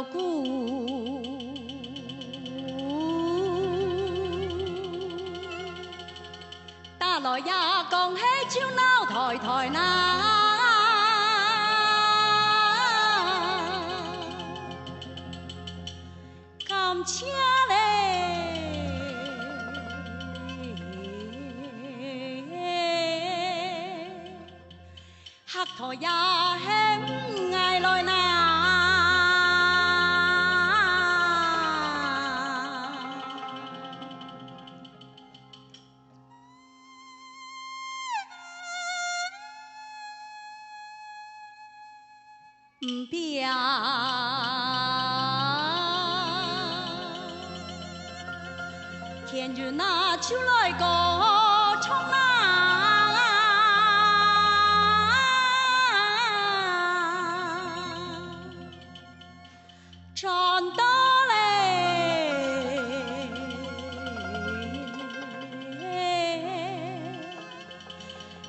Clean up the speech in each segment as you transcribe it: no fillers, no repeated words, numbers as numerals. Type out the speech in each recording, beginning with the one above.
锣鼓，打来也讲起酒闹抬抬呐。 感谢嘞，客台也很爱来呐。唔变。 天日那秋来歌唱呐，真的嘞，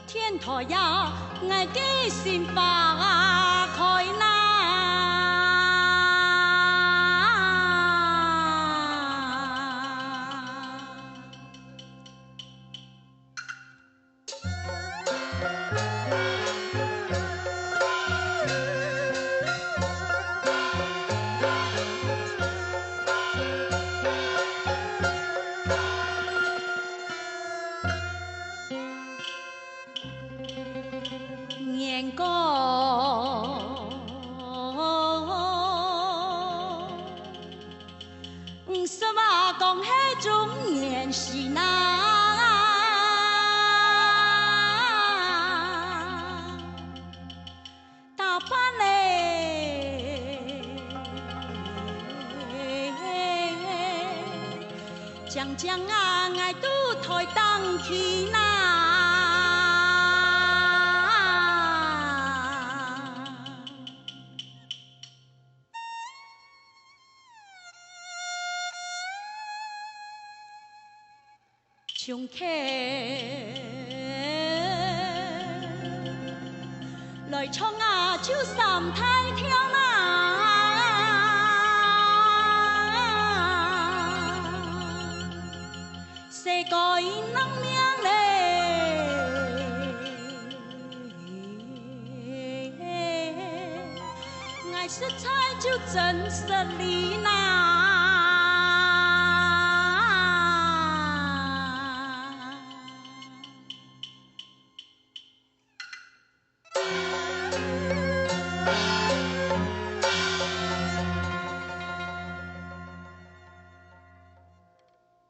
天台呀，爱嘅心花开呐。 年过50讲起中年时呐，打扮嘞，将将啊爱都台当去呐。 唱客来唱啊，就三太跳呐，世界人命嘞，爱色彩就真实哩呐。